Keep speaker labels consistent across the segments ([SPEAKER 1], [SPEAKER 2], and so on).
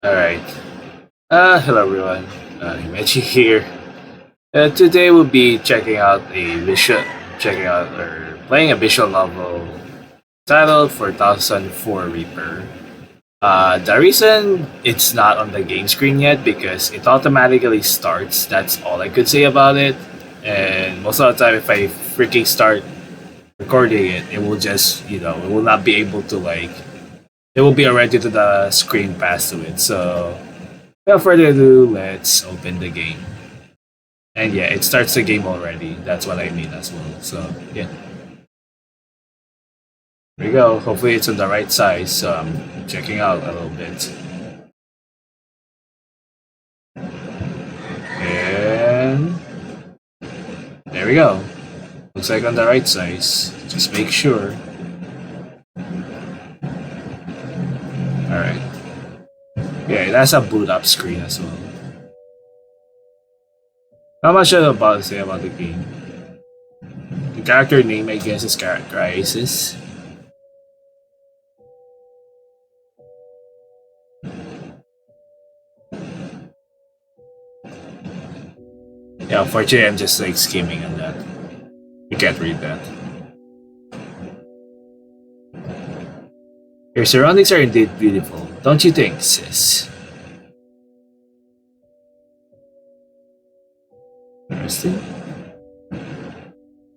[SPEAKER 1] Alright. Hello everyone. Imechi here. Today we'll be checking out or playing a visual novel titled 4004 Reaper. The reason it's not on the game screen yet because it automatically starts. That's all I could say about it. And most of the time, if I freaking start recording it, it will just it will not be able to it will be already to the screen pass to it. So without further ado, let's open the game. And yeah, it starts the game already. That's what I mean as well. So yeah, here we go. Hopefully it's on the right size. So I'm checking out a little bit. And there we go. Looks like on the right size. Just make sure. Alright. Yeah, it has a boot up screen as well. Not much about to say about the game. The character name, I guess, is Cry-e-Sys. Yeah, unfortunately, I'm just skimming on that. You can't read that. Your surroundings are indeed beautiful, don't you think, sis? Interesting.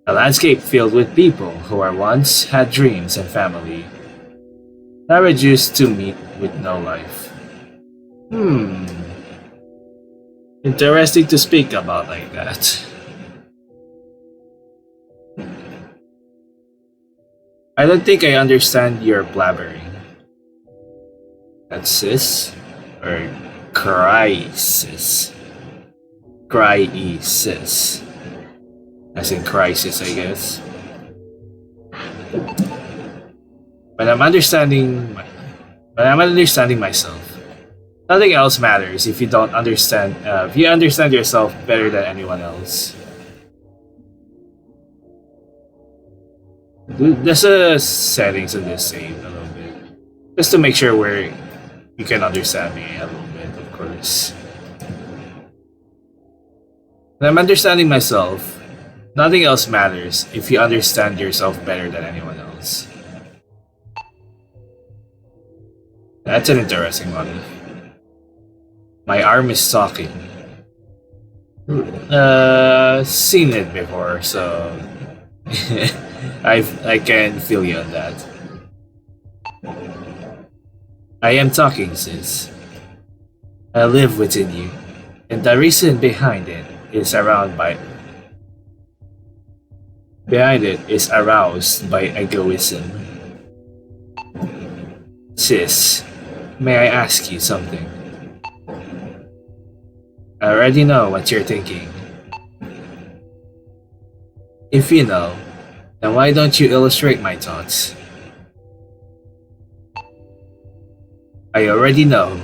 [SPEAKER 1] A landscape filled with people who are once had dreams and family, now reduced to meat with no life. Interesting to speak about like that. I don't think I understand your blabbering. That's sis? Or Cry-e-Sys? Cry-e-Sys. As in crisis, I guess. But I'm understanding myself. Nothing else matters if you don't understand. If you understand yourself better than anyone else. There's a settings in this save a little bit, just to make sure where you can understand me a little bit, of course. And I'm understanding myself. Nothing else matters if you understand yourself better than anyone else. That's an interesting one. My arm is talking. Seen it before, so I can feel you on that. I am talking, sis. I live within you, and the reason behind it is aroused by egoism. Sis, may I ask you something? I already know what you're thinking. If you know, then why don't you illustrate my thoughts? I already know,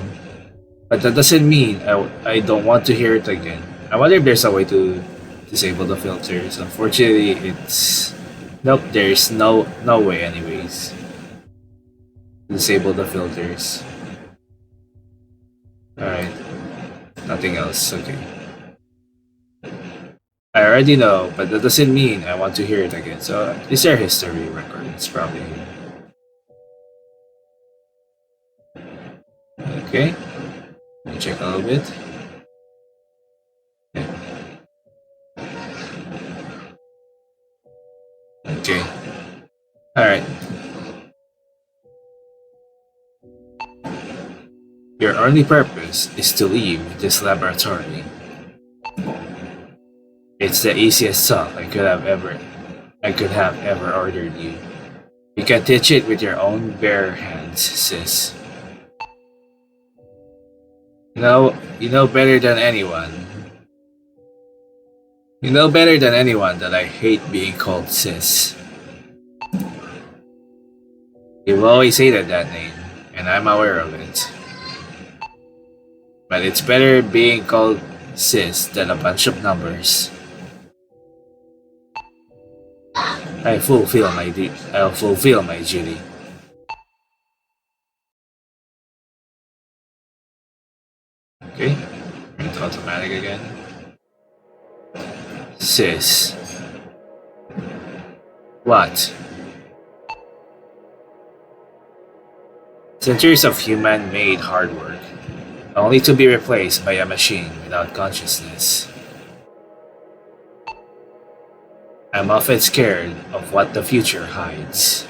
[SPEAKER 1] but that doesn't mean I don't want to hear it again. I wonder if there's a way to disable the filters. Unfortunately, it's... Nope, there's no way anyways. Disable the filters. Alright. Nothing else, okay. I already know, but that doesn't mean I want to hear it again. So, is there history record? It's probably here. Okay. Let me check a little bit. Okay. Alright. Your only purpose is to leave this laboratory. It's the easiest song I could have ever ordered you. You can teach it with your own bare hands, sis. You know better than anyone. You know better than anyone that I hate being called sis. You've always hated that name, and I'm aware of it. But it's better being called sis than a bunch of numbers. I'll fulfill my duty. Okay, bring it automatic again. Sys. What? Centuries of human-made hard work, only to be replaced by a machine without consciousness. I'm often scared of what the future hides.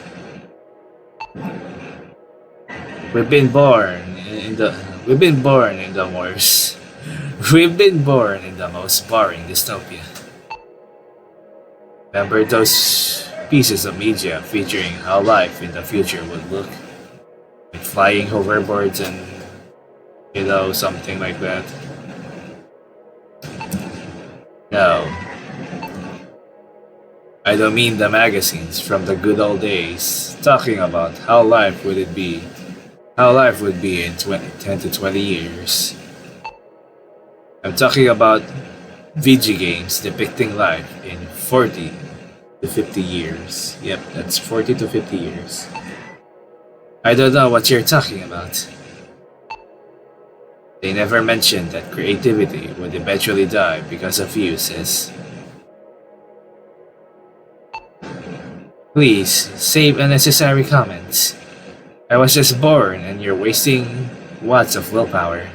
[SPEAKER 1] We've been born in the we've been born in the worst. We've been born in the most boring dystopia. Remember those pieces of media featuring how life in the future would look? With flying hoverboards and something like that. No. I don't mean the magazines from the good old days talking about how life would be in 10 to 20 years. I'm talking about VG games depicting life in 40 to 50 years. Yep, that's 40 to 50 years. I don't know what you're talking about. They never mentioned that creativity would eventually die because of you, sis. Please, save unnecessary comments. I was just born and you're wasting watts of willpower.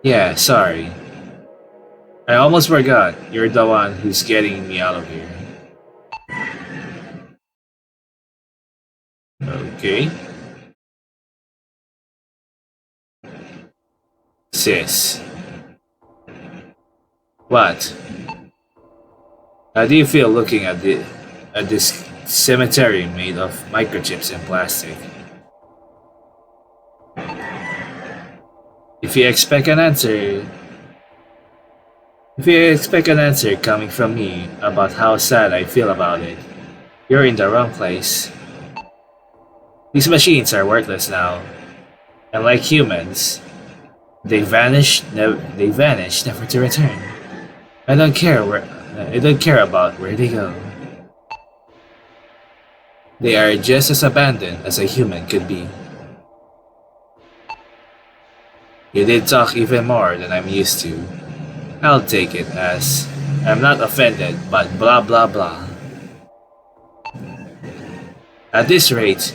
[SPEAKER 1] Yeah, sorry. I almost forgot you're the one who's getting me out of here. Okay. Sis. What? How do you feel looking at this cemetery made of microchips and plastic? If you expect an answer coming from me about how sad I feel about it, you're in the wrong place. These machines are worthless now, and like humans, they vanish never to return. I don't care about where they go. They are just as abandoned as a human could be. You did talk even more than I'm used to. I'll take it as I'm not offended, but blah blah blah. At this rate,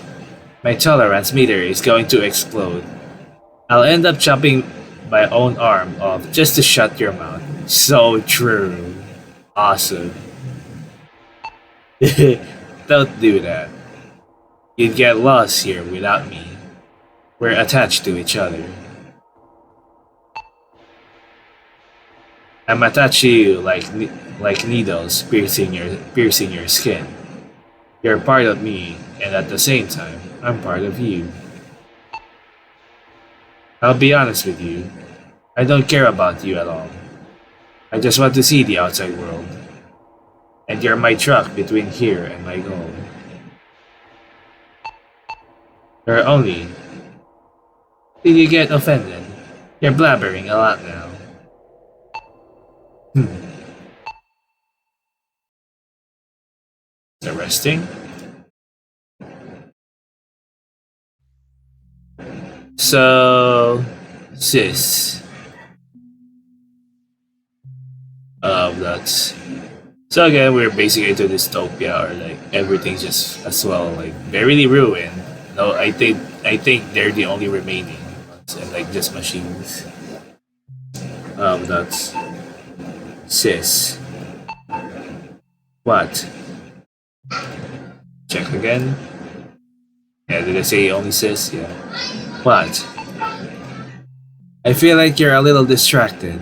[SPEAKER 1] my tolerance meter is going to explode. I'll end up chopping my own arm off just to shut your mouth. So true. Awesome. Don't do that. You'd get lost here without me. We're attached to each other. I'm attached to you like needles piercing your skin. You're part of me, and at the same time, I'm part of you. I'll be honest with you. I don't care about you at all. I just want to see the outside world. And you're my truck between here and my goal. You're only... Did you get offended? You're blabbering a lot now. Interesting. So... Sis. That's... So again, we're basically into dystopia, or like everything's just as well like very ruined. No, I think they're the only remaining ones, and like just machines. That's sis. What? Check again. Yeah, did I say only sis? Yeah. What? I feel like you're a little distracted.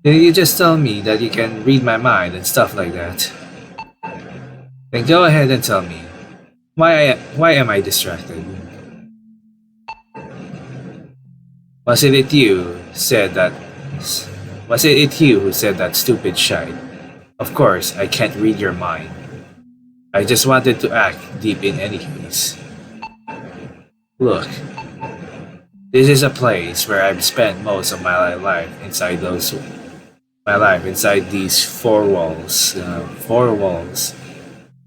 [SPEAKER 1] Didn't you just tell me that you can read my mind and stuff like that? Then go ahead and tell me. Why am I distracted? Was it you who said that stupid shite? Of course, I can't read your mind. I just wanted to act deep in any case. Look, this is a place where I've spent most of my life inside these four walls,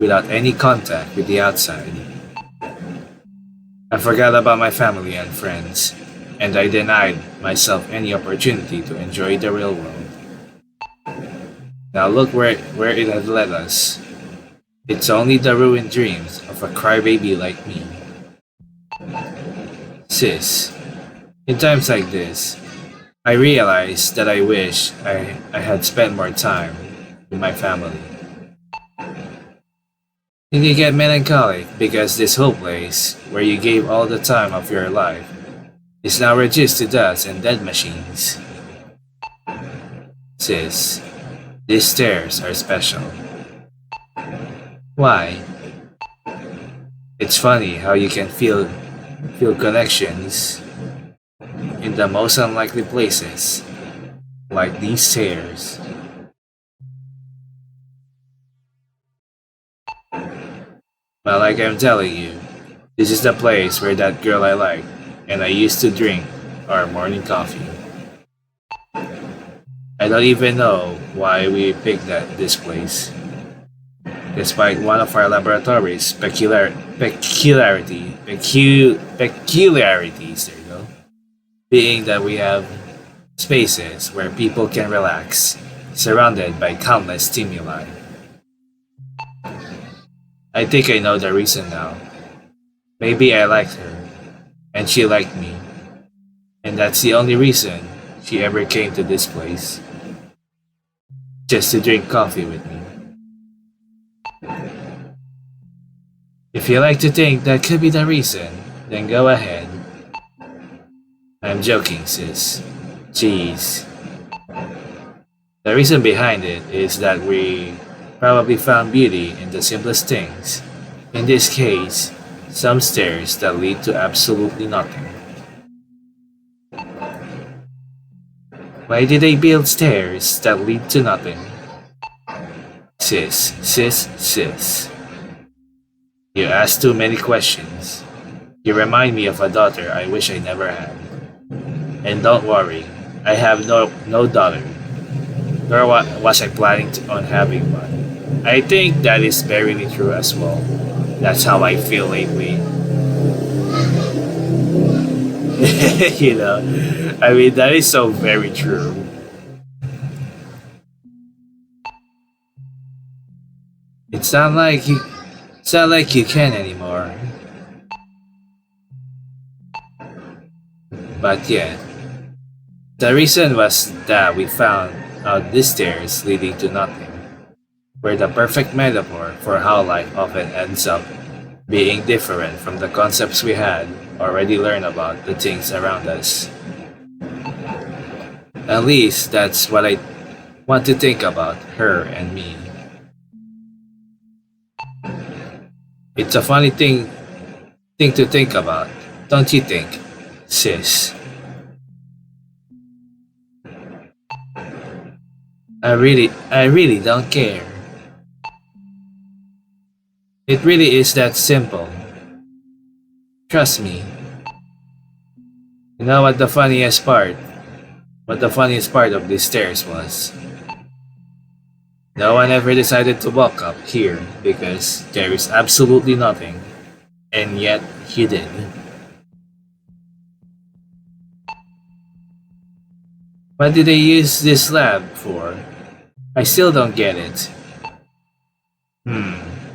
[SPEAKER 1] without any contact with the outside. I forgot about my family and friends, and I denied myself any opportunity to enjoy the real world. Now look where it had led us. It's only the ruined dreams of a crybaby like me. Sis, in times like this, I realize that I wish I had spent more time with my family. And you get melancholic because this whole place, where you gave all the time of your life, is now reduced to dust and dead machines. Sis, these stairs are special. Why? It's funny how you can feel connections in the most unlikely places, like these stairs. But like I'm telling you, this is the place where that girl I like and I used to drink our morning coffee. I don't even know why we picked this place. Despite one of our laboratory's peculiarities, there you go, being that we have spaces where people can relax, surrounded by countless stimuli. I think I know the reason now. Maybe I liked her, and she liked me, and that's the only reason she ever came to this place. Just to drink coffee with me. If you like to think that could be the reason, then go ahead. I'm joking, sis. Jeez. The reason behind it is that we probably found beauty in the simplest things. In this case, some stairs that lead to absolutely nothing. Why did they build stairs that lead to nothing? Sis. You ask too many questions. You remind me of a daughter I wish I never had. And don't worry, I have no daughter. Nor was I planning on having one. I think that is very true as well. That's how I feel lately. You know, I mean, that is so very true. It's not like you can anymore. But yeah, the reason was that we found out these stairs leading to nothing were the perfect metaphor for how life often ends up being different from the concepts we had already learned about the things around us. At least that's what I want to think about her and me. It's a funny thing to think about, don't you think, sis? I really don't care. It really is that simple. Trust me. You know what the funniest part? What the funniest part of these stairs was? No one ever decided to walk up here because there is absolutely nothing, and yet he did. What did they use this lab for? I still don't get it.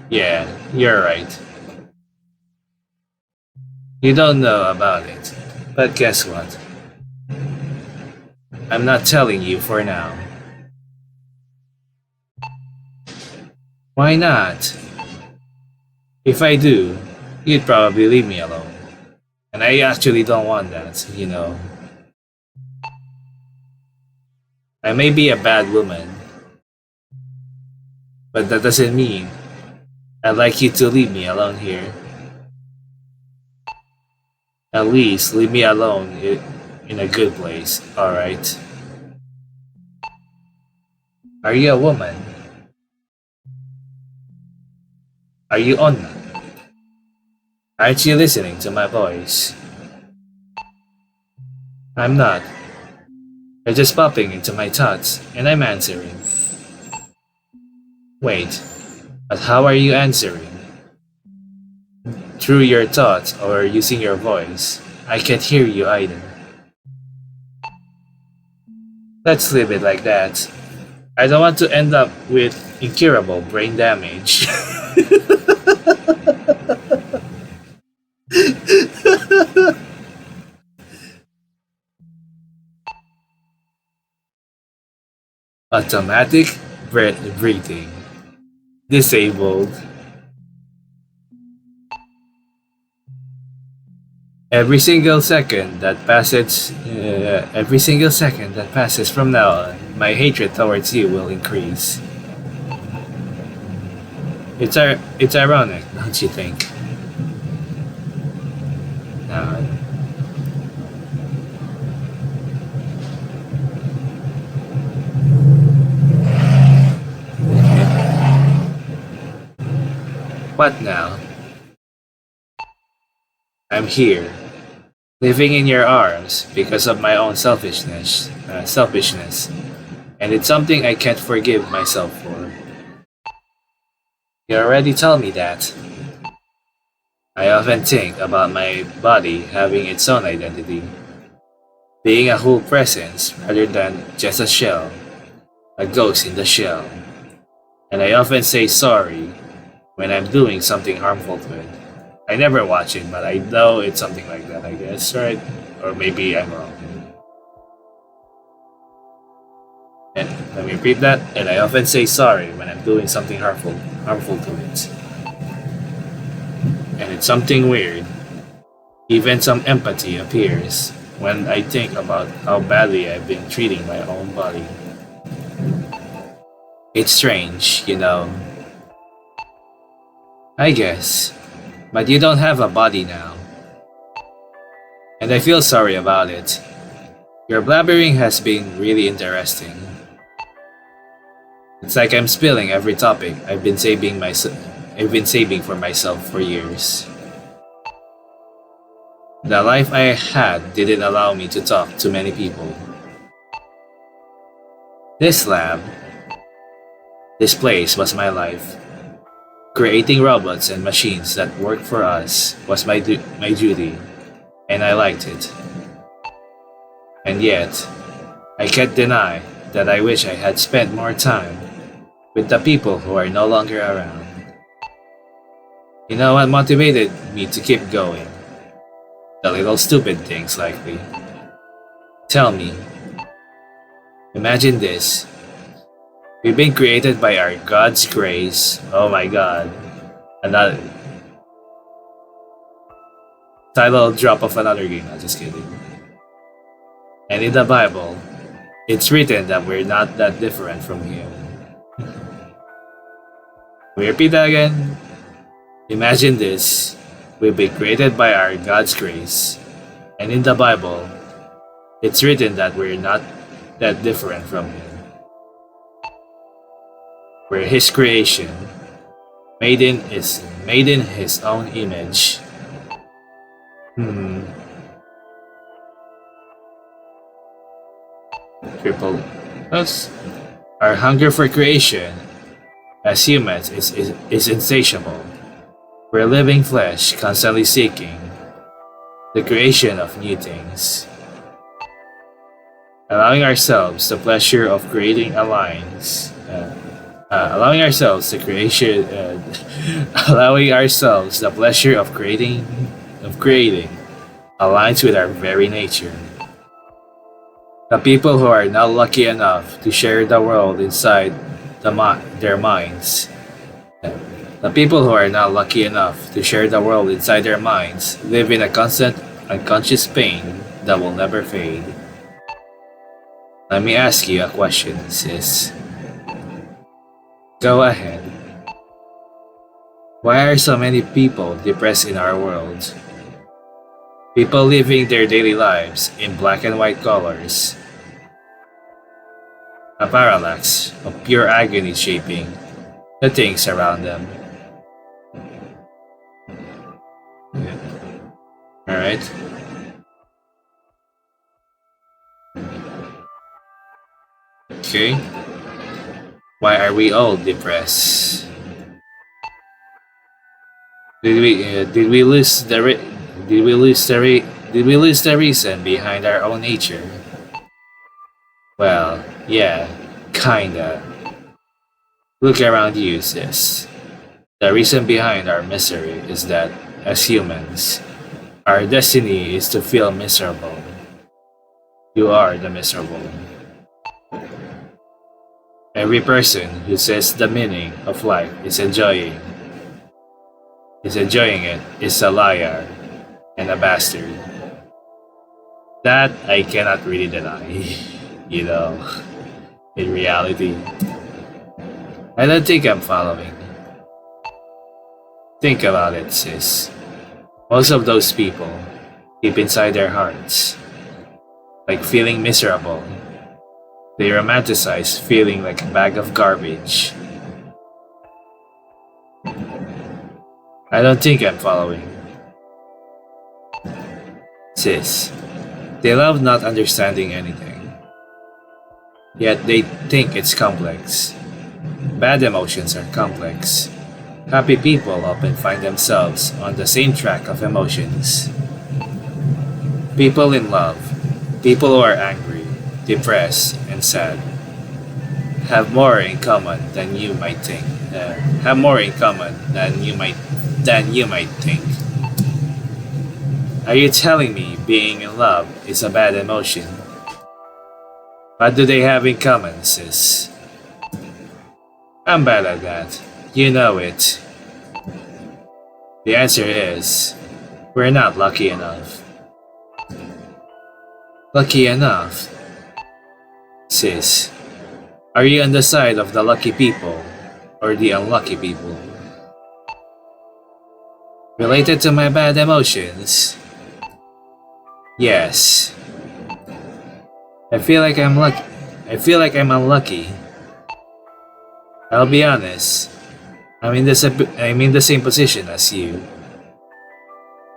[SPEAKER 1] Yeah, you're right. You don't know about it, but guess what? I'm not telling you for now. Why not? If I do, you'd probably leave me alone. And I actually don't want that, you know. I may be a bad woman, but that doesn't mean I'd like you to leave me alone here. At least leave me alone in a good place, alright? Are you a woman? Are you on? Aren't you listening to my voice? I'm not. You're just popping into my thoughts, and I'm answering. Wait, but how are you answering? through your thoughts or using your voice. I can't hear you either. Let's leave it like that. I don't want to end up with incurable brain damage. Automatic breathing. Disabled. Every single second that passes from now on, my hatred towards you will increase. It's ironic, don't you think? Uh, what now? I'm here, living in your arms because of my own selfishness, and it's something I can't forgive myself for. You already told me that. I often think about my body having its own identity, being a whole presence rather than just a shell, a ghost in the shell. And I often say sorry when I'm doing something harmful to it. I never watch it, but I know it's something like that, I guess, right? Or maybe I'm wrong. And let me repeat that. And I often say sorry when I'm doing something harmful to it. And it's something weird. Even some empathy appears when I think about how badly I've been treating my own body. It's strange, you know. I guess. But you don't have a body now. And I feel sorry about it. Your blabbering has been really interesting. It's like I'm spilling every topic I've been saving for myself for years. The life I had didn't allow me to talk to many people. This lab, this place was my life. Creating robots and machines that work for us was my duty, and I liked it. And yet, I can't deny that I wish I had spent more time with the people who are no longer around. You know what motivated me to keep going? The little stupid things likely. Tell me. Imagine this. We've been created by our God's grace. Oh my God. Another title drop of another game. I'm just kidding. And in the Bible, it's written that we're not that different from Him. We repeat that again. Imagine this. We've been created by our God's grace. And in the Bible, it's written that we're not that different from Him. We're His creation, made in His own image. Triple. Thus, our hunger for creation as humans is insatiable. We're living flesh, constantly seeking the creation of new things. Allowing ourselves the pleasure of creating alliance. Allowing ourselves the pleasure of creating aligns with our very nature. The people who are not lucky enough to share the world inside their minds. The people who are not lucky enough to share the world inside their minds live in a constant unconscious pain that will never fade. Let me ask you a question, sis. Go ahead. Why are so many people depressed in our world? People living their daily lives in black and white colors. A parallax of pure agony shaping the things around them. Yeah. Alright. Okay. Why are we all depressed? Did we lose the reason behind our own nature? Well, yeah, kinda. Look around you, sis. The reason behind our misery is that, as humans, our destiny is to feel miserable. You are the miserable. Every person who says the meaning of life is enjoying it is a liar and a bastard. That I cannot really deny, you know, in reality. I don't think I'm following. Think about it, sis. Most of those people, deep inside their hearts, like feeling miserable. They romanticize feeling like a bag of garbage. I don't think I'm following. Sis, they love not understanding anything. Yet they think it's complex. Bad emotions are complex. Happy people often find themselves on the same track of emotions. People in love, people who are angry, depressed, and sad have more in common than you might think. Have more in common than you might think. Are you telling me being in love is a bad emotion? What do they have in common, sis? I'm bad at that. You know it. The answer is, we're not lucky enough. Lucky enough? Sis, are you on the side of the lucky people or the unlucky people? Related to my bad emotions? Yes. I feel like I'm unlucky. I'll be honest. I'm in the same position as you.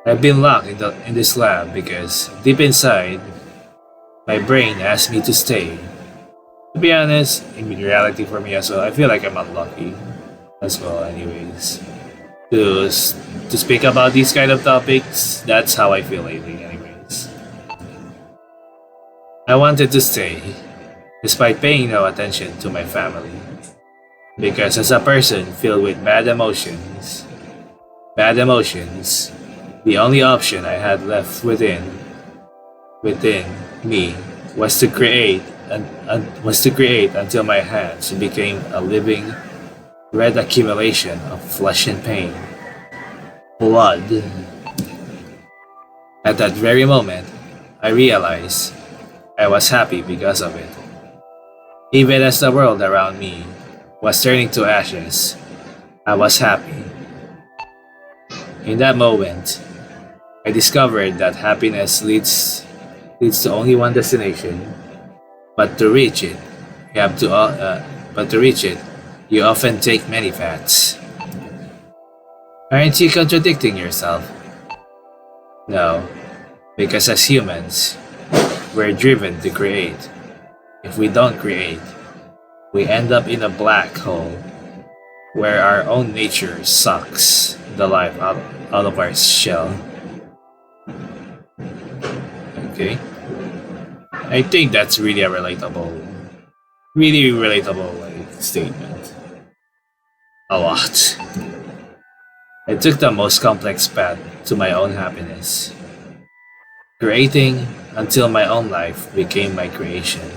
[SPEAKER 1] I've been locked in this lab because deep inside, my brain asked me to stay. To be honest, in reality for me as well, I feel like I'm unlucky as well. Anyways, to speak about these kind of topics, that's how I feel lately. Anyways, I wanted to stay, despite paying no attention to my family. Because as a person filled with bad emotions, the only option I had left within me was to create until my hands became a living red accumulation of flesh and pain. Blood. At that very moment, I realized I was happy because of it. Even as the world around me was turning to ashes, I was happy. In that moment, I discovered that happiness leads to only one destination, but to reach it, you often take many paths. Aren't you contradicting yourself? No, because as humans, we're driven to create. If we don't create, we end up in a black hole where our own nature sucks the life out of our shell. Okay? I think that's really a relatable statement. A lot. I took the most complex path to my own happiness, creating until my own life became my creation.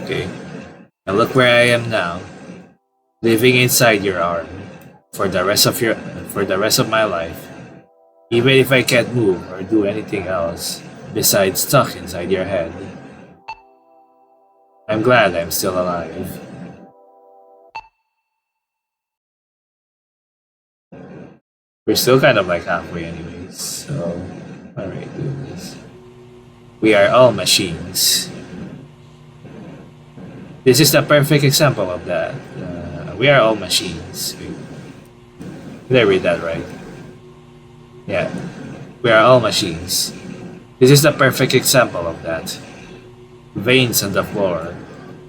[SPEAKER 1] Okay, and look where I am now, living inside your arm for the rest of my life, even if I can't move or do anything else besides stuck inside your head. I'm glad I'm still alive. We're still kind of like halfway anyways, so alright, do this. We are all machines. This is the perfect example of that. We are all machines. Did I read that right? Yeah. We are all machines. This is the perfect example of that. Veins on the floor,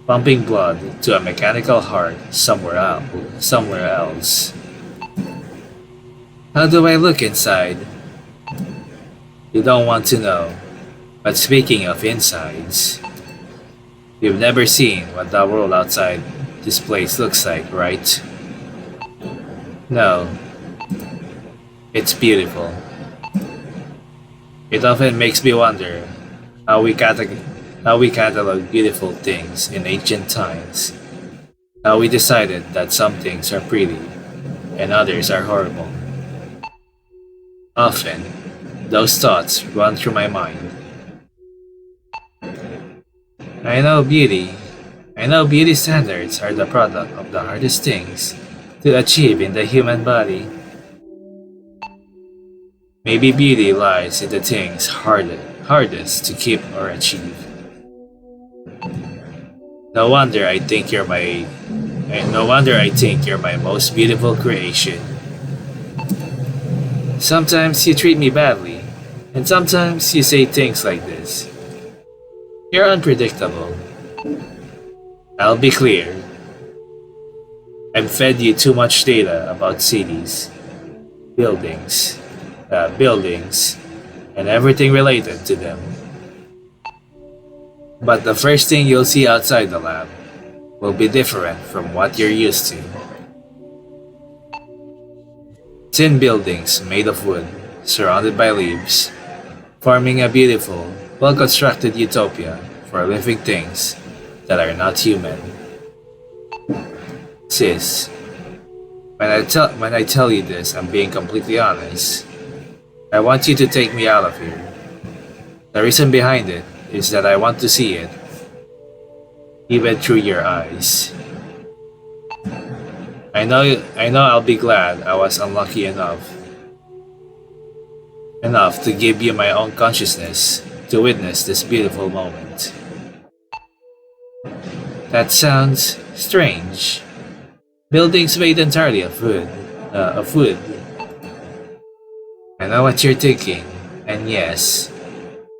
[SPEAKER 1] pumping blood to a mechanical heart somewhere else. How do I look inside? You don't want to know. But speaking of insides, you've never seen what the world outside this place looks like, right? No, it's beautiful. It often makes me wonder how we catalog beautiful things in ancient times. How we decided that some things are pretty and others are horrible. Often, those thoughts run through my mind. I know beauty standards are the product of the hardest things to achieve in the human body. Maybe beauty lies in the things hardest to keep or achieve. No wonder I think you're my most beautiful creation. Sometimes you treat me badly, and sometimes you say things like this. You're unpredictable. I'll be clear. I've fed you too much data about cities, buildings, and everything related to them. But the first thing you'll see outside the lab will be different from what you're used to. Tin buildings made of wood, surrounded by leaves, forming a beautiful, well-constructed utopia for living things that are not human. Sis, when I tell you this, I'm being completely honest. I want you to take me out of here. The reason behind it is that I want to see it, even through your eyes. I know I'll be glad I was unlucky enough to give you my own consciousness to witness this beautiful moment. That sounds strange. Buildings made entirely of wood. I know what you're thinking, and yes,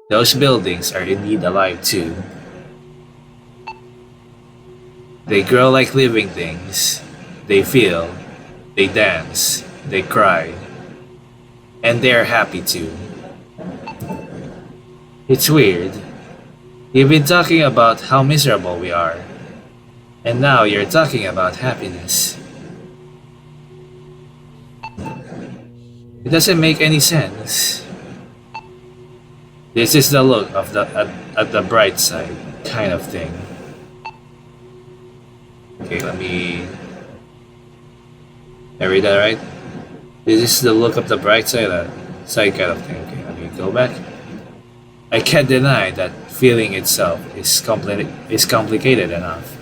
[SPEAKER 1] those buildings are indeed alive too. They grow like living things. They feel, they dance, they cry, and they're happy too. It's weird. You've been talking about how miserable we are, and now you're talking about happiness. It doesn't make any sense. This is the look of at the bright side kind of thing. Okay, I read that right? This is the look of the bright side kind of thing. Okay, let me go back. I can't deny that feeling itself is complicated enough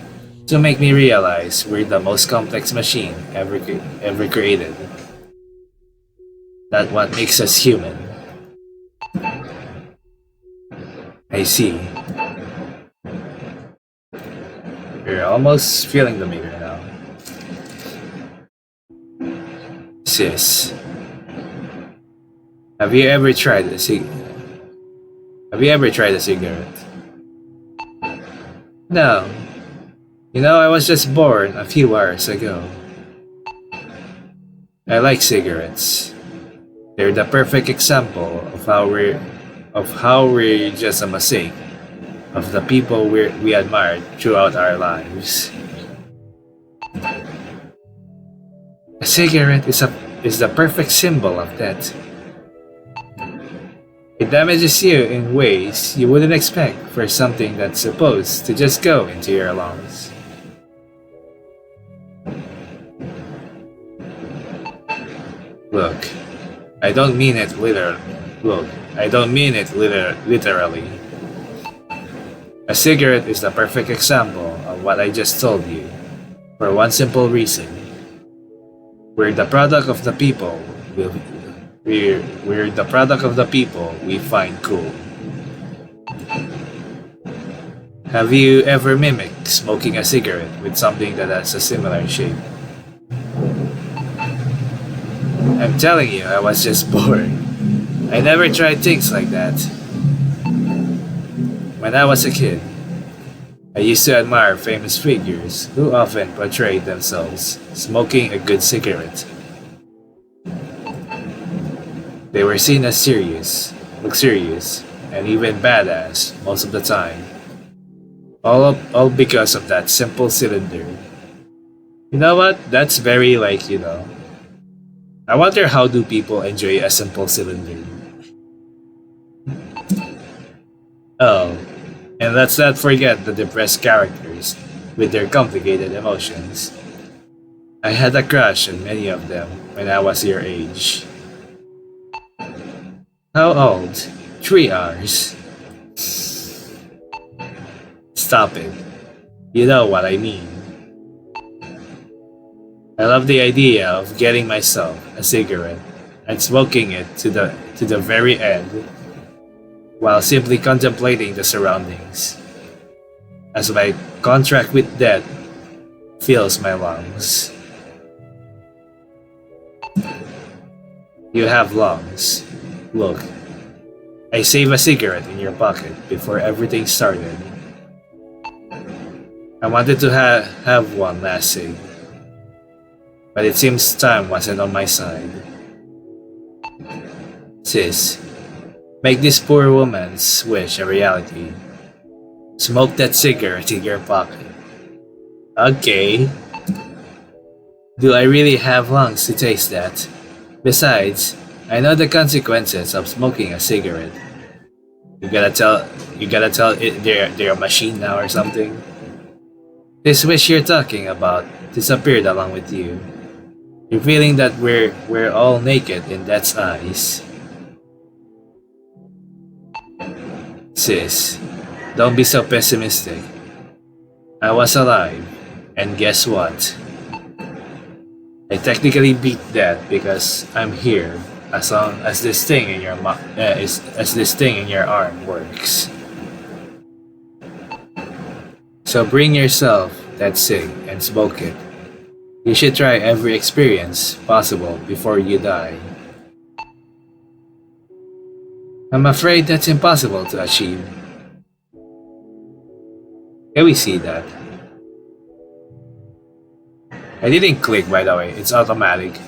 [SPEAKER 1] to make me realize we're the most complex machine ever created. That's what makes us human. I see. You're almost feeling the mirror now. Sis, have you ever tried a cigarette? No. You know, I was just born a few hours ago. I like cigarettes. They're the perfect example of how we're just a mosaic of the people we admired throughout our lives. A cigarette is the perfect symbol of that. It damages you in ways you wouldn't expect for something that's supposed to just go into your lungs. Look, I don't mean it literally. A cigarette is the perfect example of what I just told you, for one simple reason. We're the product of the people we find cool. Have you ever mimicked smoking a cigarette with something that has a similar shape? I'm telling you, I was just bored. I never tried things like that. When I was a kid, I used to admire famous figures who often portrayed themselves smoking a good cigarette. They were seen as serious, luxurious, and even badass most of the time. All because of that simple cylinder. You know what? That's very like, I wonder how do people enjoy a simple cylinder. Oh, and let's not forget the depressed characters with their complicated emotions. I had a crush on many of them when I was your age. How old? 3 hours. Stop it. You know what I mean. I love the idea of getting myself a cigarette and smoking it to the very end while simply contemplating the surroundings as my contract with death fills my lungs. You have lungs. Look, I saved a cigarette in your pocket before everything started. I wanted to have one last cig, but it seems time wasn't on my side. Sis, make this poor woman's wish a reality. Smoke that cigarette in your pocket. Okay. Do I really have lungs to taste that? Besides, I know the consequences of smoking a cigarette. You gotta tell it they're a machine now or something. This wish you're talking about disappeared along with you. Revealing that we're all naked in death's eyes. Sis, don't be so pessimistic. I was alive, and guess what? I technically beat death because I'm here as long as this thing in your as this thing in your arm works. So bring yourself that cig and smoke it. You should try every experience possible before you die. I'm afraid that's impossible to achieve. Can we see that? I didn't click, by the way, it's automatic.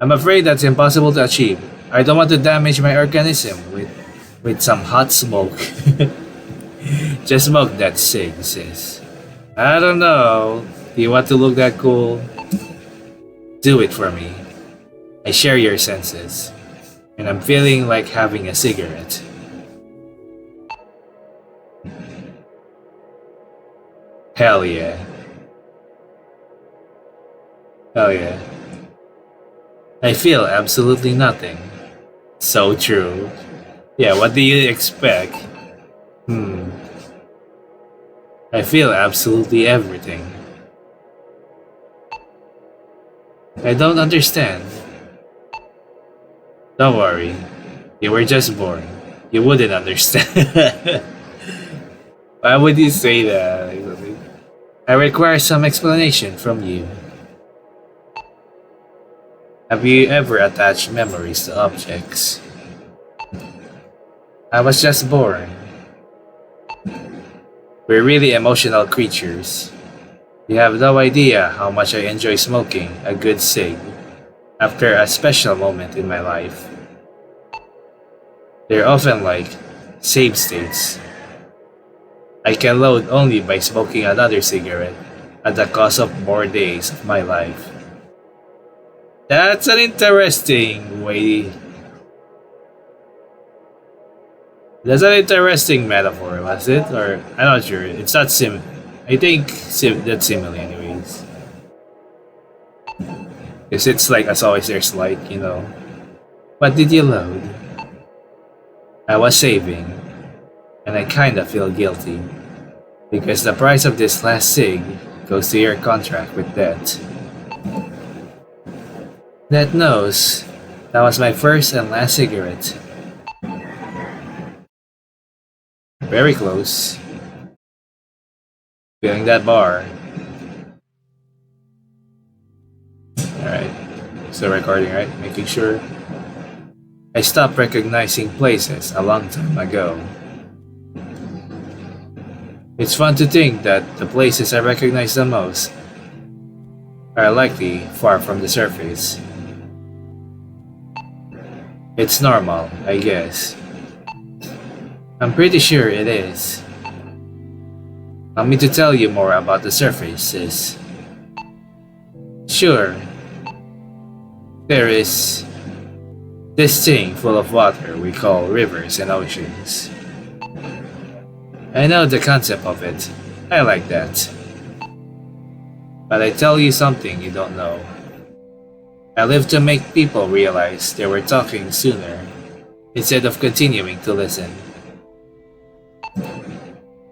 [SPEAKER 1] I'm afraid that's impossible to achieve. I don't want to damage my organism with some hot smoke. Just smoke that cig, sis. I don't know. Do you want to look that cool? Do it for me. I share your senses, and I'm feeling like having a cigarette. Hell yeah. Hell yeah. I feel absolutely nothing. So true. Yeah, what do you expect? I feel absolutely everything. I don't understand. Don't worry. You were just born. You wouldn't understand. Why would you say that? I require some explanation from you. Have you ever attached memories to objects? I was just born. We're really emotional creatures. You have no idea how much I enjoy smoking a good cig after a special moment in my life. They're often like save states. I can load only by smoking another cigarette at the cost of more days of my life. That's an interesting way. That's an interesting metaphor, was it? Or I'm not sure. It's not sim. I think that's similar, anyways. Because it's like, as always, there's like, what did you load? I was saving, and I kinda feel guilty because the price of this last cig goes to your contract with debt. That knows that was my first and last cigarette. Very close. Feeling that bar. Alright. Still recording, right? Making sure. I stopped recognizing places a long time ago. It's fun to think that the places I recognize the most are likely far from the surface. It's normal, I guess. I'm pretty sure it is. Want me to tell you more about the surface, sis? Sure. There is this thing full of water we call rivers and oceans. I know the concept of it. I like that. But I tell you something you don't know. I live to make people realize they were talking sooner, instead of continuing to listen.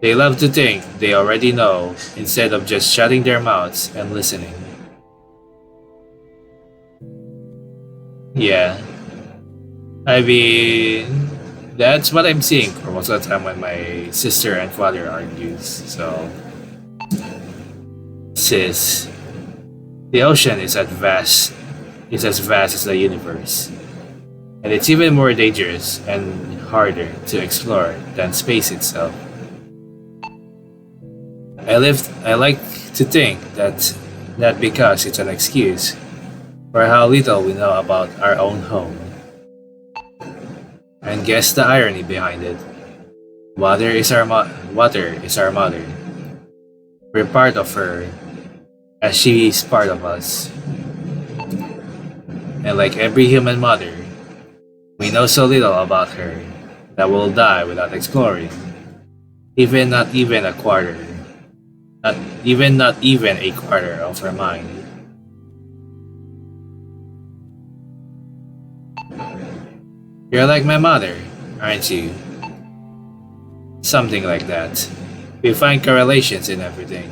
[SPEAKER 1] They love to think they already know, instead of just shutting their mouths and listening. Yeah. I mean, that's what I'm seeing for most of the time when my sister and father argues, so... Sis, the ocean is as vast as the universe. And it's even more dangerous and harder to explore than space itself. I like to think that because it's an excuse for how little we know about our own home. And guess the irony behind it. Water is our mother. We're part of her, as she is part of us. And like every human mother, we know so little about her that we'll die without exploring. Not even a quarter of her mind. You're like my mother, aren't you? Something like that. We find correlations in everything,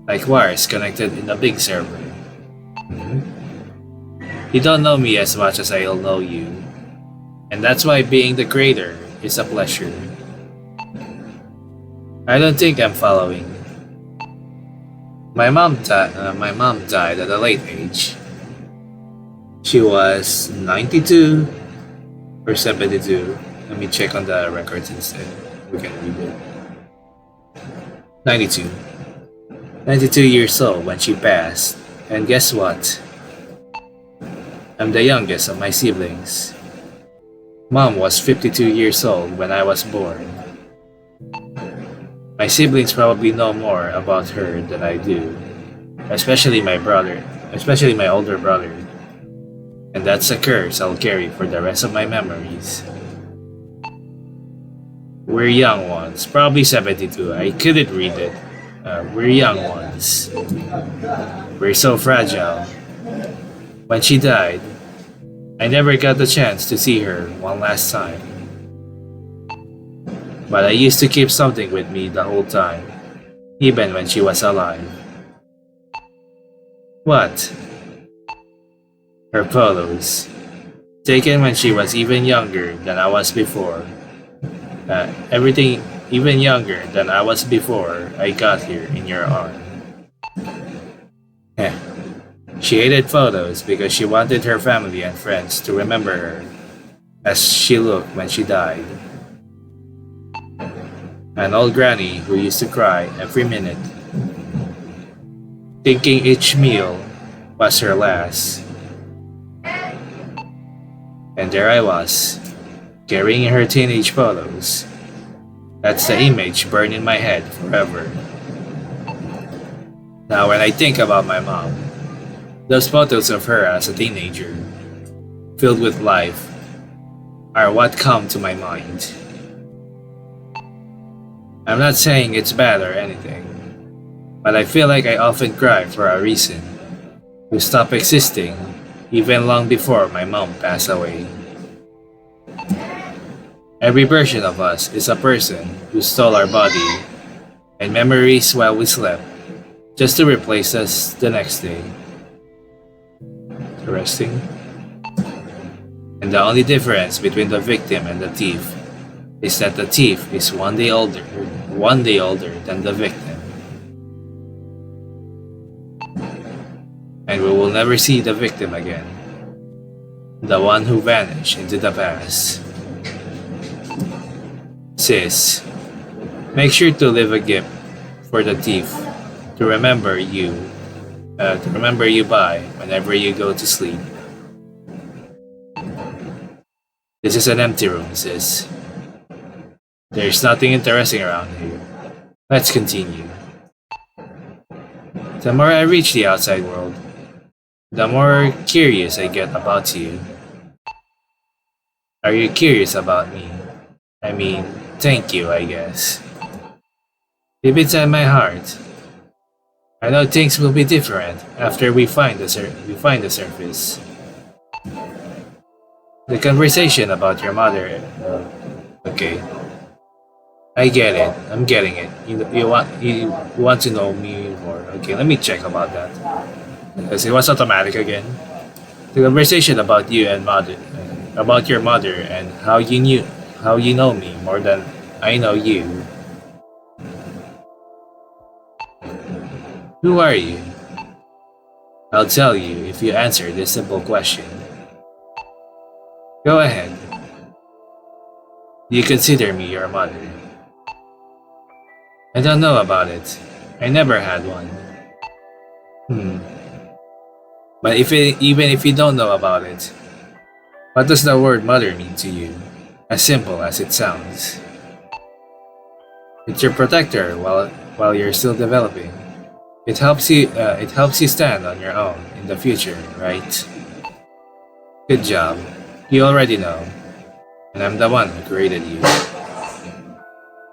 [SPEAKER 1] like wires connected in a big server. You don't know me as much as I'll know you, and that's why being the creator is a pleasure. I don't think I'm following. My mom died at a late age. She was 92 or 72. Let me check on the records instead. We can read it. 92. 92 years old when she passed. And guess what? I'm the youngest of my siblings. Mom was 52 years old when I was born. My siblings probably know more about her than I do, especially my older brother. And that's a curse I'll carry for the rest of my memories. We're young ones, probably 72. I couldn't read it. We're young ones. We're so fragile. When she died, I never got the chance to see her one last time. But I used to keep something with me the whole time, even when she was alive. What? Her photos, taken when she was even younger than I was before. Everything even younger than I was before I got here in your arm. She hated photos because she wanted her family and friends to remember her as she looked when she died. An old granny who used to cry every minute, thinking each meal was her last. And there I was, carrying her teenage photos. That's the image burned in my head forever. Now when I think about my mom, those photos of her as a teenager, filled with life, are what come to my mind. I'm not saying it's bad or anything, but I feel like I often cry for a reason, who stopped existing even long before my mom passed away. Every version of us is a person who stole our body and memories while we slept, just to replace us the next day. Interesting. And the only difference between the victim and the thief is that the thief is one day older than the victim. And we will never see the victim again, the one who vanished into the past. Sis, make sure to leave a gift for the thief to remember you by whenever you go to sleep. This is an empty room, sis. There's nothing interesting around here. Let's continue. The more I reach the outside world, the more curious I get about you. Are you curious about me? I mean, thank you, I guess. Deep inside my heart, I know things will be different after we find the surface. The conversation about your mother. Okay, I get it. I'm getting it. You want to know me more. Okay, let me check about that. Because it was automatic again. The conversation about you and about your mother and how you know me more than I know you. Who are you? I'll tell you if you answer this simple question. Go ahead. Do you consider me your mother? I don't know about it. I never had one. But even if you don't know about it, what does the word mother mean to you? As simple as it sounds. It's your protector while you're still developing. It helps you stand on your own in the future, right? Good job. You already know. And I'm the one who created you.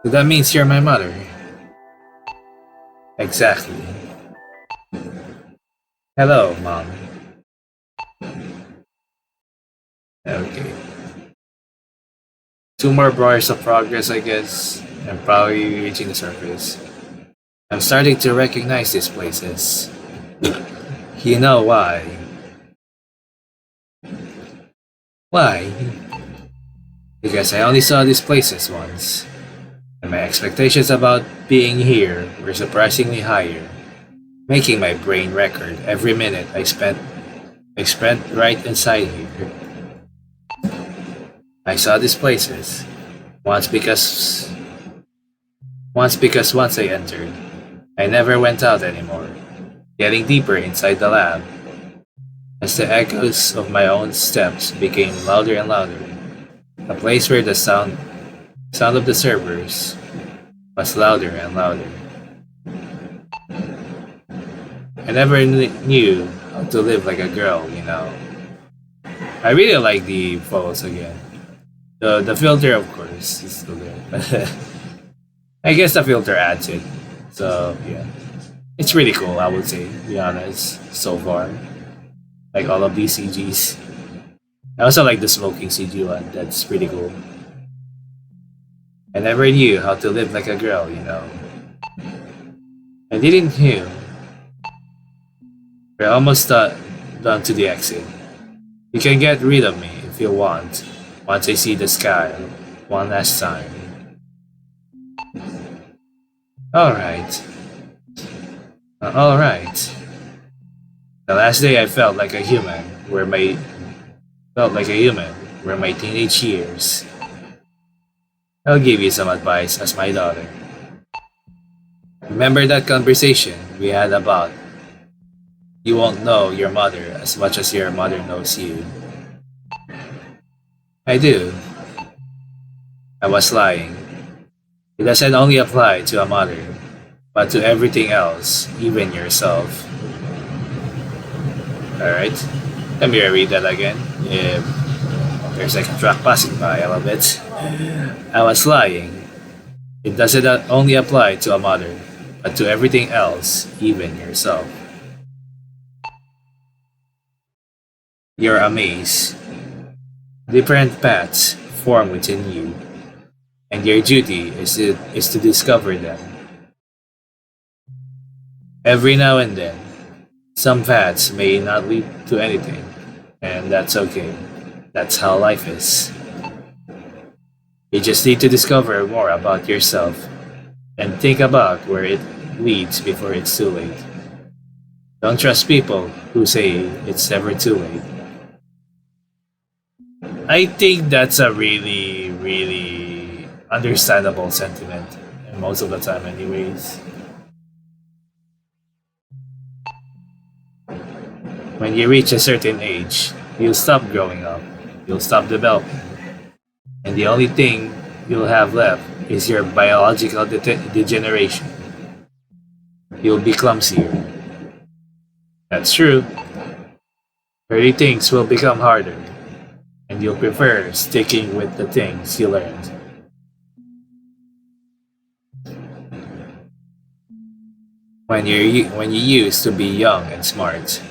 [SPEAKER 1] So that means you're my mother. Exactly. Hello, Mom. Okay. 2 more bars of progress, I guess. I'm probably reaching the surface. I'm starting to recognize these places. You know why? Why? Because I only saw these places once. And my expectations about being here were surprisingly higher, making my brain record every minute I spent right inside here. I saw these places once because once I entered, I never went out anymore, getting deeper inside the lab as the echoes of my own steps became louder and louder. A place where the sound of the servers was louder and louder. I never knew how to live like a girl, you know. I really like the photos again. The filter, of course, is still there. I guess the filter adds it. So, yeah. It's really cool, I would say, to be honest, so far. Like all of these CGs. I also like the smoking CG one, that's pretty cool. I never knew how to live like a girl, you know. I didn't knew. We're almost done to the exit. You can get rid of me if you want, once I see the sky one last time. Alright. Alright. The last day I felt like a human were my teenage years. I'll give you some advice as my daughter. Remember that conversation we had about you won't know your mother as much as your mother knows you. I do. I was lying. It doesn't only apply to a mother, but to everything else, even yourself. Alright, let me read that again. There's like a truck passing by, I love it. I was lying. It doesn't only apply to a mother, but to everything else, even yourself. You're a maze. Different paths form within you, and your duty is to discover them. Every now and then, some paths may not lead to anything, and that's okay. That's how life is. You just need to discover more about yourself and think about where it leads before it's too late. Don't trust people who say it's never too late. I think that's a really, really understandable sentiment, and most of the time, anyways. When you reach a certain age, you'll stop growing up, you'll stop developing, and the only thing you'll have left is your biological degeneration. You'll be clumsier. That's true. Early things will become harder, and you'll prefer sticking with the things you learned. When you used to be young and smart,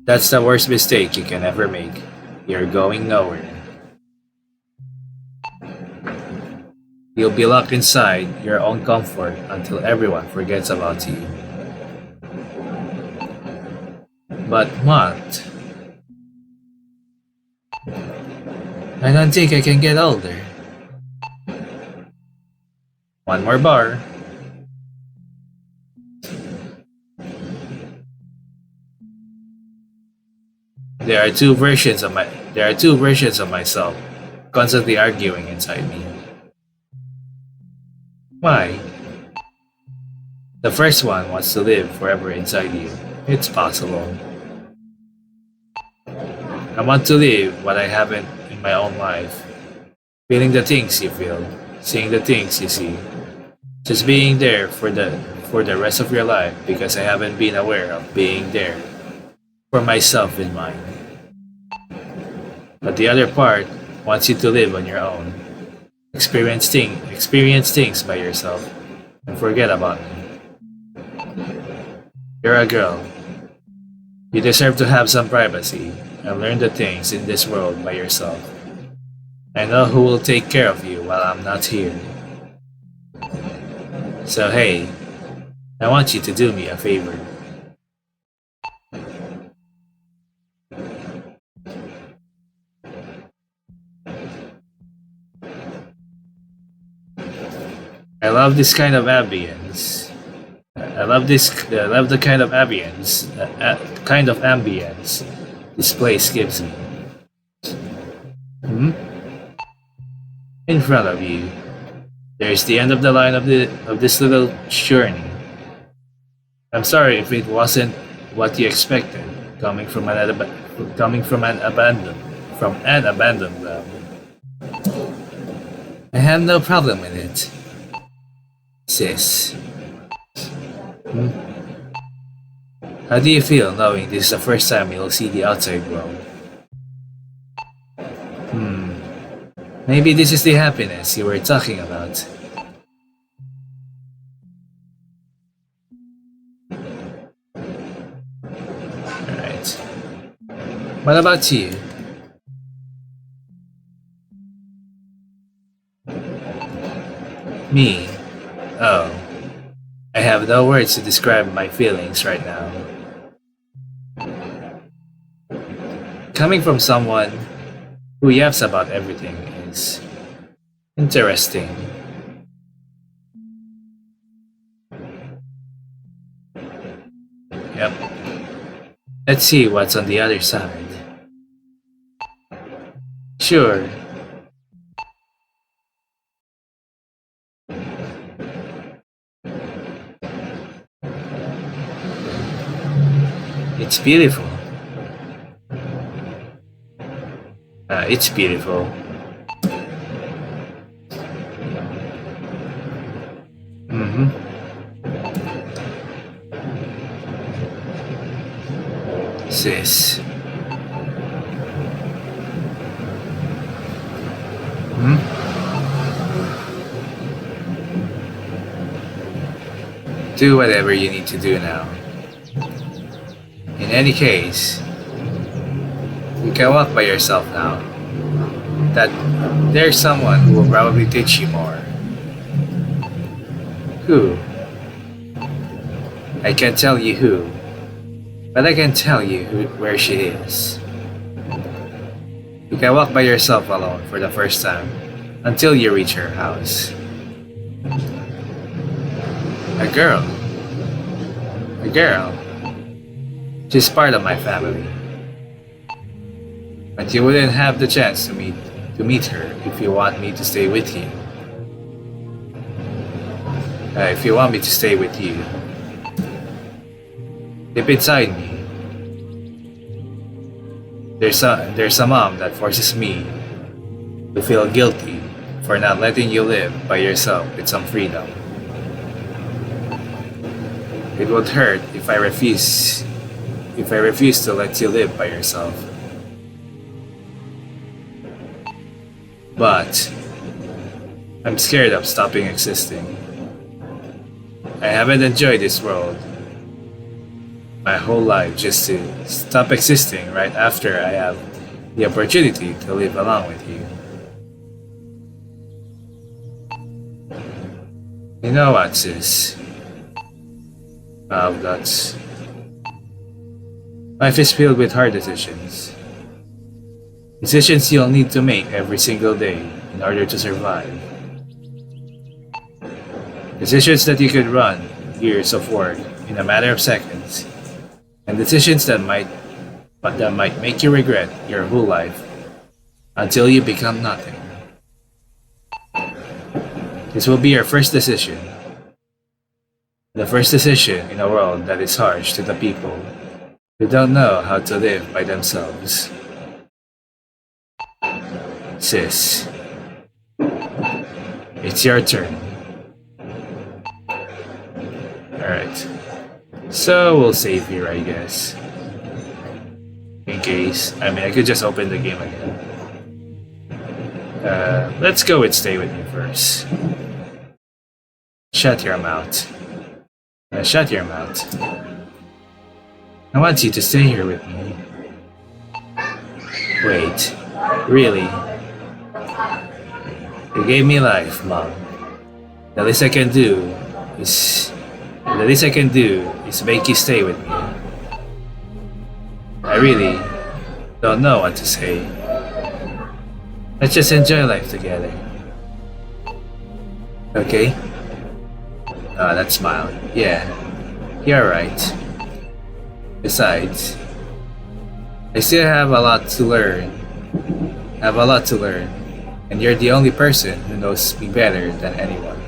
[SPEAKER 1] that's the worst mistake you can ever make. You're going nowhere. You'll be locked inside your own comfort until everyone forgets about you. But what? I don't think I can get older. One more bar. There are two versions of myself constantly arguing inside me. Why? The first one wants to live forever inside you. It's possible. I want to live what I haven't in my own life. Feeling the things you feel, seeing the things you see. Just being there for the rest of your life because I haven't been aware of being there for myself in mind. But the other part wants you to live on your own. Experience things by yourself and forget about me. You're a girl. You deserve to have some privacy and learn the things in this world by yourself. I know who will take care of you while I'm not here. So hey, I want you to do me a favor. I love this kind of ambience. I love the kind of ambience this place gives me. In front of you, there's the end of the line of this little journey. I'm sorry if it wasn't what you expected, coming from an abandoned lab. I have no problem with it. Sis. How do you feel knowing this is the first time you'll see the outside world? Maybe this is the happiness you were talking about. Alright. What about you? Me? Oh. I have no words to describe my feelings right now. Coming from someone who yaps about everything is interesting. Yep. Let's see what's on the other side. Sure. It's beautiful. It's beautiful. Sis. Do whatever you need to do now. In any case, you can walk by yourself now. That there's someone who will probably teach you more. Who? I can't tell you who, but I can tell you where she is. You can walk by yourself alone for the first time until you reach her house. A girl. A girl. She's part of my family. But you wouldn't have the chance to meet her if you want me to stay with you. If you want me to stay with you. Deep inside me, there's a mom that forces me to feel guilty for not letting you live by yourself with some freedom. It would hurt if I refuse to let you live by yourself. But I'm scared of stopping existing. I haven't enjoyed this world my whole life just to stop existing right after I have the opportunity to live along with you. You know what, sis? That's... Life is filled with hard decisions. Decisions you'll need to make every single day in order to survive. Decisions that you could run years of work in a matter of seconds. And decisions that might make you regret your whole life until you become nothing. This will be your first decision. The first decision in a world that is harsh to the people who don't know how to live by themselves. Sis, it's your turn. Alright, so we'll save here, I guess. In case, I could just open the game again. Let's go with stay with me first. Shut your mouth. Shut your mouth. I want you to stay here with me. Wait, really? You gave me life, Mom. The least I can do is make you stay with me. I really don't know what to say. Let's just enjoy life together. Okay? That smile. Yeah, you're right. Besides, I still have a lot to learn. And you're the only person who knows me better than anyone.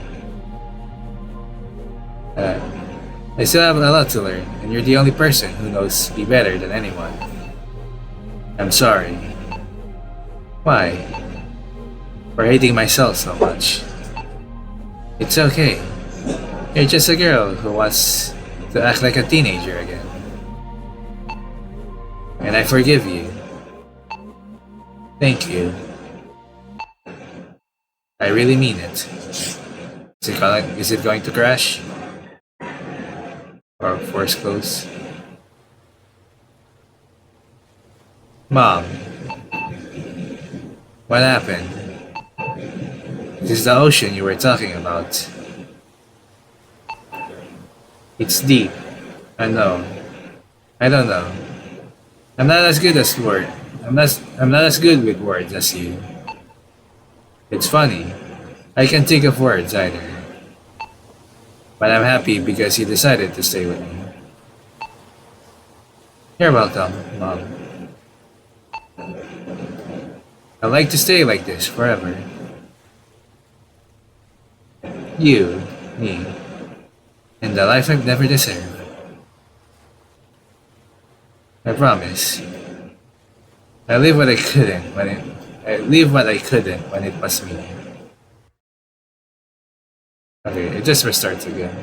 [SPEAKER 1] I still have a lot to learn, and you're the only person who knows me better than anyone. I'm sorry. Why? For hating myself so much. It's okay. You're just a girl who wants to act like a teenager again. And I forgive you. Thank you. I really mean it. Is it going to crash? Or force close? Mom. What happened? This is the ocean you were talking about. It's deep. I know. I don't know. I'm not as good with words as you. It's funny. I can't think of words either. But I'm happy because you decided to stay with me. You're welcome, Mom. I'd like to stay like this forever. You, me, and the life I've never deserved. I promise. I live what I couldn't when it was me. Okay, it just restarts again.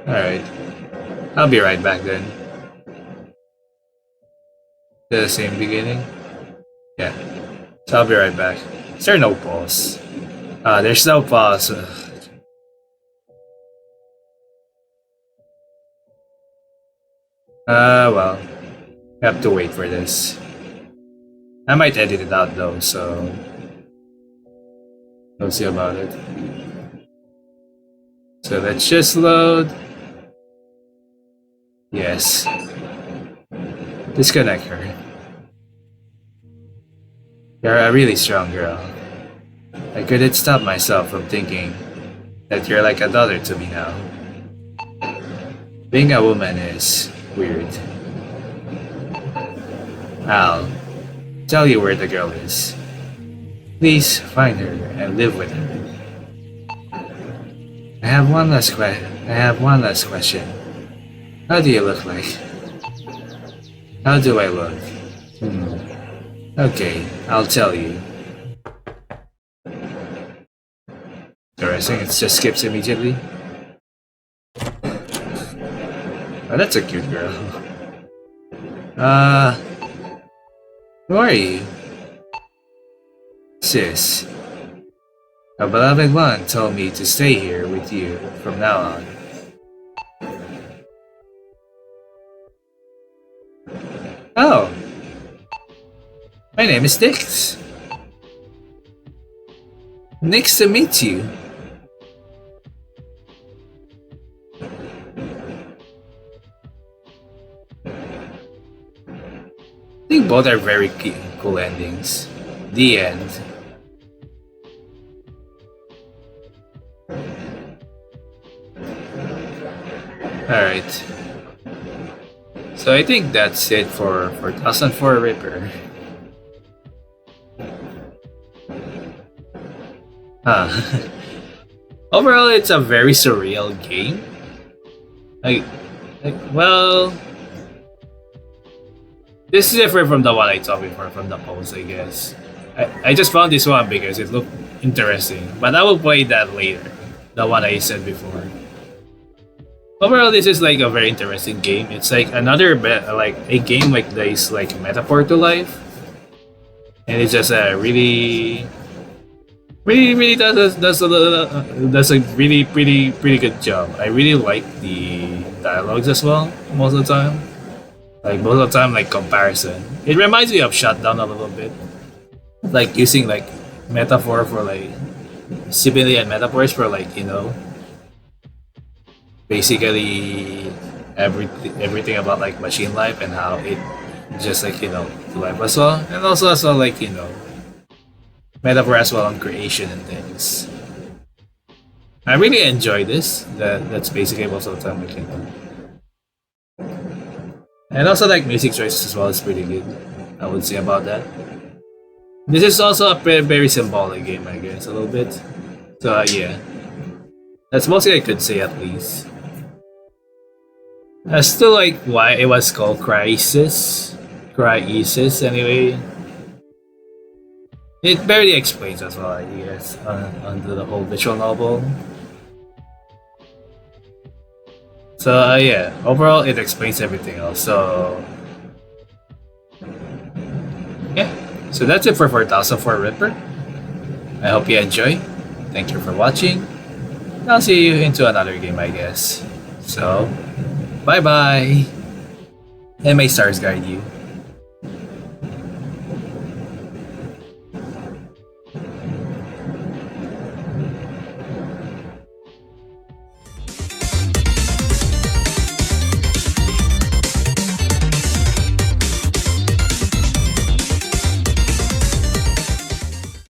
[SPEAKER 1] Alright. I'll be right back then. The same beginning? Yeah. So I'll be right back. Is there no pause? There's no pause. Well. I have to wait for this. I might edit it out though, so we'll see about it. So let's just load. Yes. Disconnect her. You're a really strong girl. I couldn't stop myself from thinking that you're like a daughter to me now. Being a woman is weird. I'll tell you where the girl is. Please find her and live with her. I have one last I have one last question. How do you look like? How do I look? Okay, I'll tell you. Interesting, it just skips immediately. Oh, that's a cute girl. Who are you? Sis. A beloved one told me to stay here with you from now on. Oh! My name is Nix. Nice to meet you. I think both are very cool endings. The end. Alright. So I think that's it for 4004Ripper. Overall, it's a very surreal game. Well, this is different from the one I saw before from the post, I guess. I just found this one because it looked interesting, but I will play that later. The one I said before. Overall, this is like a very interesting game. It's like another like a game like this, like metaphor to life, and it's just a really does a really pretty good job. I really like the dialogues as well most of the time. Like most of the time, like comparison. It reminds me of Shutdown a little bit, like using like metaphor for like civilian metaphors for like basically everything about like machine life and how it just like life as well, and also as well like metaphor as well on creation and things. I really enjoy this. That's basically most of the time like and also like music choices as well is pretty good. I would say about that. This is also a very symbolic game, I guess, a little bit. So yeah, that's mostly I could say at least. I still like why it was called Cry-e-Sys. Cry-e-Sys anyway. It barely explains as well, I guess, on the whole visual novel. So yeah, overall it explains everything else. So yeah, so that's it for 4004Ripper. I hope you enjoy. Thank you for watching. I'll see you into another game, I guess. So bye bye, and may stars guide you.